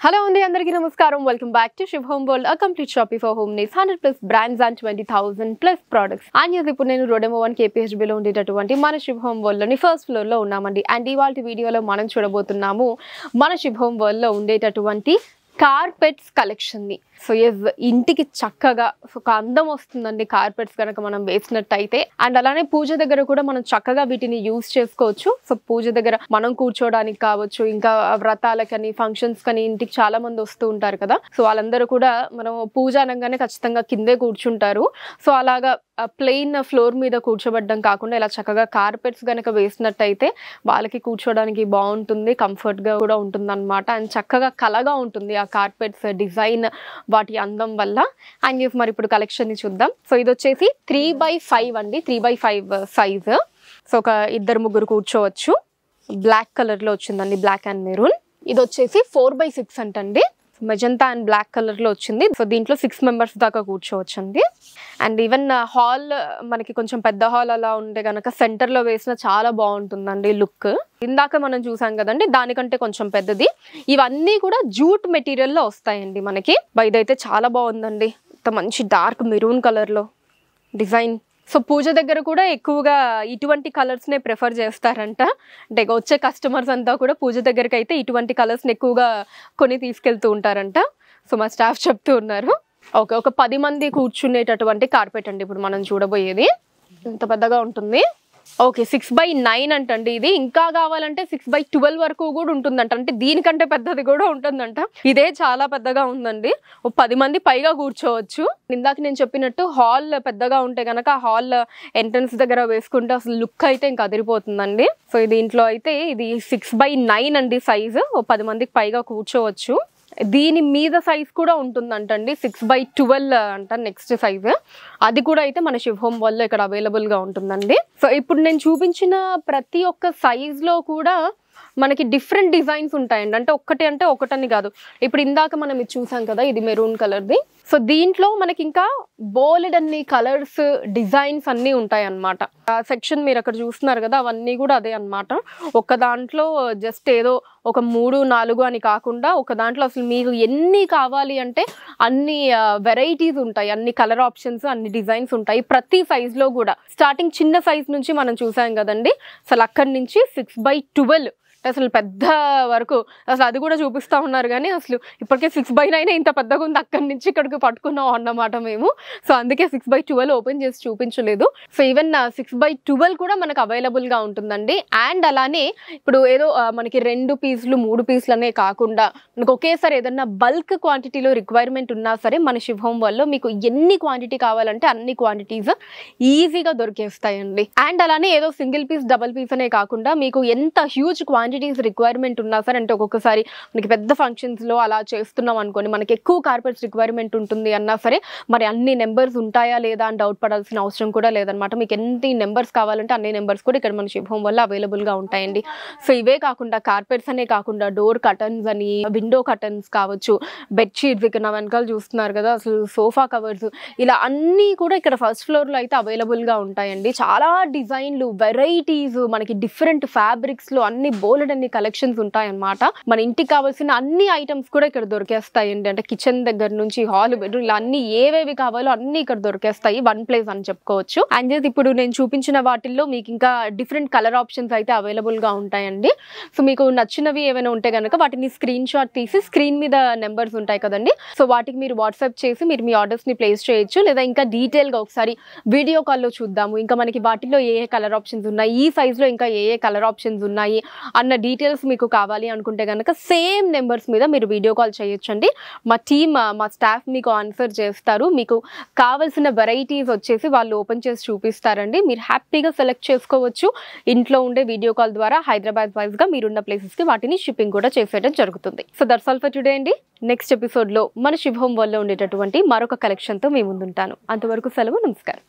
Hello and andariki namaskaram. Welcome back to Shiv Home World, a complete shopping for home needs, 100 plus brands and 20,000 plus products. And yes, ఇప్పుడు నేను road number 1 KPHB లో ఉండేటటువంటి మన Shiv Home World లోని first floor లో ఉన్నామండి. And ఇవాల్టి వీడియోలో మనం చూడబోతున్నాము మన Shiv Home World లో ఉండేటటువంటి కార్పెట్స్ కలెక్షన్ ని. సో ఇంటికి చక్కగా ఒక అందం వస్తుందండి కార్పెట్స్ కనుక మనం వేసినట్టయితే. అండ్ అలానే పూజ దగ్గర కూడా మనం చక్కగా వీటిని యూజ్ చేసుకోవచ్చు. సో పూజ దగ్గర మనం కూర్చోడానికి కావచ్చు, ఇంకా వ్రతాలకని ఫంక్షన్స్ కని ఇంటికి చాలా మంది వస్తూ ఉంటారు కదా. సో వాళ్ళందరూ కూడా మనం పూజ అనగానే ఖచ్చితంగా కిందే కూర్చుంటారు. సో అలాగా ప్లెయిన్ ఫ్లోర్ మీద కూర్చోబెట్టడం కాకుండా ఇలా చక్కగా కార్పెట్స్ కనుక వేసినట్టయితే వాళ్ళకి కూర్చోడానికి బాగుంటుంది, కంఫర్ట్ గా కూడా ఉంటుంది అనమాట. అండ్ చక్కగా కలగా ఉంటుంది ఆ కార్పెట్స్ డిజైన్ వాటి అందం వల్ల. అండ్ మరి ఇప్పుడు కలెక్షన్ ని చూద్దాం. సో ఇది వచ్చేసి 3x5 అండి, 3x5 సైజ్. సో ఒక ఇద్దరు ముగ్గురు కూర్చోవచ్చు. బ్లాక్ కలర్ లో వచ్చిందండి, బ్లాక్ అండ్ మెరూన్. ఇది వచ్చేసి 4x6 అంటండి, మెజంతా అండ్ బ్లాక్ కలర్ లో వచ్చింది. సో దీంట్లో 6 మెంబర్స్ దాకా కూర్చోవచ్చు అండి. అండ్ ఈవెన్ హాల్ మనకి కొంచెం పెద్ద హాల్ అలా ఉంటే కనుక సెంటర్ లో వేసిన చాలా బాగుంటుందండి లుక్. ఇందాక మనం చూసాం కదండి, దానికంటే కొంచెం పెద్దది. ఇవన్నీ కూడా జూట్ మెటీరియల్ లో వస్తాయండి మనకి. ఇదైతే చాలా బాగుందండి, మంచి డార్క్ మెరూన్ కలర్ లో డిజైన్. సో పూజ దగ్గర కూడా ఎక్కువగా ఇటువంటి కలర్స్ నే ప్రిఫర్ చేస్తారంట. అంటే వచ్చే కస్టమర్స్ అంతా కూడా పూజ దగ్గరికి అయితే ఇటువంటి కలర్స్ ని ఎక్కువగా కొని తీసుకెళ్తూ ఉంటారంట. సో మా స్టాఫ్ చెప్తూ ఉన్నారు. ఓకే, ఒక 10 మంది కూర్చునేటటువంటి కార్పెట్ అండి ఇప్పుడు మనం చూడబోయేది. ఇంత పెద్దగా ఉంటుంది. ఓకే, 6x9 అంటండి ఇది. ఇంకా కావాలంటే 6x12 వరకు కూడా ఉంటుందంట. అంటే దీనికంటే పెద్దది కూడా ఉంటుందంట. ఇదే చాలా పెద్దగా ఉందండి, 10 మంది పైగా కూర్చోవచ్చు. ఇందాక నేను చెప్పినట్టు హాల్ పెద్దగా ఉంటే కనుక హాల్ ఎంట్రన్స్ దగ్గర వేసుకుంటే అసలు లుక్ అయితే ఇంకా అదిరిపోతుందండి. సో దీంట్లో అయితే ఇది 6x9 అండి సైజు. 10 మందికి పైగా కూర్చోవచ్చు. దీని మీద సైజ్ కూడా ఉంటుందంటండి, 6x12 అంట నెక్స్ట్ సైజ్. అది కూడా అయితే మన శివ్ హోమ్ వల్ల ఇక్కడ అవైలబుల్ గా ఉంటుందండి. సో ఇప్పుడు నేను చూపించిన ప్రతి ఒక్క సైజ్ లో కూడా మనకి డిఫరెంట్ డిజైన్స్ ఉంటాయండి. అంటే ఒకటని కాదు. ఇప్పుడు ఇందాక మనం ఇది చూసాం కదా, ఇది మెరూన్ కలర్ది. సో దీంట్లో మనకి ఇంకా బోలెడ్ అన్ని కలర్స్ డిజైన్స్ అన్నీ ఉంటాయి అన్నమాట. ఆ సెక్షన్ మీరు అక్కడ చూస్తున్నారు కదా, అవన్నీ కూడా అదే అన్నమాట. ఒక దాంట్లో జస్ట్ ఏదో ఒక 3-4 అని కాకుండా ఒక దాంట్లో అసలు మీకు ఎన్ని కావాలి అంటే అన్ని వెరైటీస్ ఉంటాయి, అన్ని కలర్ ఆప్షన్స్, అన్ని డిజైన్స్ ఉంటాయి ప్రతి సైజ్ లో కూడా. స్టార్టింగ్ చిన్న సైజ్ నుంచి మనం చూసాం కదండి, అసలు అక్కడి నుంచి 6x12 అసలు పెద్ద వరకు అసలు అది కూడా చూపిస్తా ఉన్నారు. కానీ అసలు ఇప్పటికే 6x9 ఇంత పెద్దగా ఉంది, అక్కడి నుంచి ఇక్కడికి పట్టుకున్నాం అన్నమాట మేము. సో అందుకే 6x12 ఓపెన్ చేసి చూపించలేదు. సో ఈవెన్ 6x12 కూడా మనకు అవైలబుల్ గా ఉంటుందండి. అండ్ అలానే ఇప్పుడు ఏదో మనకి 2 పీసులు 3 పీసులు అనే కాకుండా మనకు ఒకేసారి ఏదన్నా బల్క్ క్వాంటిటీలో రిక్వైర్మెంట్ ఉన్నా సరే మన శివ్ హోమ్ వల్ల మీకు ఎన్ని క్వాంటిటీ కావాలంటే అన్ని క్వాంటిటీస్ ఈజీగా దొరికేస్తాయండి. అండ్ అలానే ఏదో సింగిల్ పీస్ డబల్ పీస్ అనే కాకుండా మీకు ఎంత హ్యూజ్ క్వాంటిటీస్ రిక్వైర్మెంట్ ఉన్నా సరే, అంటే ఒక్కొక్కసారి మనకి పెద్ద ఫంక్షన్స్ లో అలా చేస్తున్నాం అనుకోండి, మనకి ఎక్కువ కార్పెట్స్ రిక్వైర్మెంట్ ఉంటుంది అన్నా సరే మరి అన్ని నెంబర్స్ ఉంటాయా లేదా అని డౌట్ పడాల్సిన అవసరం కూడా లేదనమాట. మీకు ఎన్ని నెంబర్స్ కావాలంటే అన్ని నెంబర్స్ కూడా ఇక్కడ మన శివ్ హోమ్ వల్ల అవైలబుల్ గా ఉంటాయండి. సో ఇవే కాకుండా కార్పెట్స్ అనే కాకుండా డోర్ కర్టన్స్ అని, విండో కర్టన్స్ కావచ్చు, బెడ్షీట్స్ ఇక్కడ వెనకాల చూస్తున్నారు కదా, అసలు సోఫా కవర్స్, ఇలా అన్ని కూడా ఇక్కడ ఫస్ట్ ఫ్లోర్ లో అయితే అవైలబుల్ గా ఉంటాయండి. చాలా డిజైన్లు, వెరైటీస్, మనకి డిఫరెంట్ ఫ్యాబ్రిక్స్ లో అన్ని బోలెడ్ అన్ని కలెక్షన్స్ ఉంటాయన్నమాట. మన ఇంటికి కావాల్సిన అన్ని ఐటమ్స్ కూడా ఇక్కడ దొరికేస్తాయండి. అంటే కిచెన్ దగ్గర నుంచి హాల్, బెడ్రూమ్, ఇలా అన్ని ఏవేవి కావాలో అన్ని ఇక్కడ దొరికేస్తాయి, వన్ ప్లేస్ అని చెప్పుకోవచ్చు. అండ్ ఇప్పుడు నేను చూపించిన వాటిల్లో మీకు ఇంకా డిఫరెంట్ కలర్ ఆప్షన్స్ అయితే అవైలబుల్ గా ఉంటాయండి. సో మీకు నచ్చినవి ఏమైనా ఉంటే కనుక వాటిని స్క్రీన్ షాట్ తీసి స్క్రీన్ మీద నెంబర్స్ ఉంటాయి కదండి, సో వాటికి మీరు వాట్సాప్ చేసి మీరు మీ ఆర్డర్స్ ని ప్లేస్ చేయొచ్చు. లేదా ఇంకా డీటెయిల్ గా ఒకసారి వీడియో కాల్లో చూద్దాము, ఇంకా మనకి వాటిలో ఏ కలర్ ఆప్షన్స్ ఉన్నాయి, ఈ సైజ్ లో ఇంకా ఏ కలర్ ఆప్షన్స్ ఉన్నాయి అన్న డీటెయిల్స్ మీకు కావాలి అనుకుంటే కనుక సేమ్ నెంబర్స్ మీద మీరు వీడియో కాల్ చేయొచ్చండి. మా టీమ్, మా స్టాఫ్ మీకు ఆన్సర్ చేస్తారు. మీకు కావాల్సిన వెరైటీస్ వచ్చేసి వాళ్ళు ఓపెన్ చేసి చూపిస్తారండి. మీరు హ్యాపీగా సెలెక్ట్ చేసుకోవచ్చు. ఇంట్లో ఉండే వీడియో కాల్ ద్వారా హైదరాబాద్ వైజ్ గా మీరున్న ప్లేసెస్ కి వాటిని షిప్పింగ్ కూడా చేసేయడం జరుగుతుంది. So that's all for today అండి. నెక్స్ట్ ఎపిసోడ్ లో మన శివ్ హోమ్ వల్ల ఉండేటటువంటి మరొక కలెక్షన్ తో మీ ముందుంటాను. అంతవరకు సెలవు, నమస్కారం.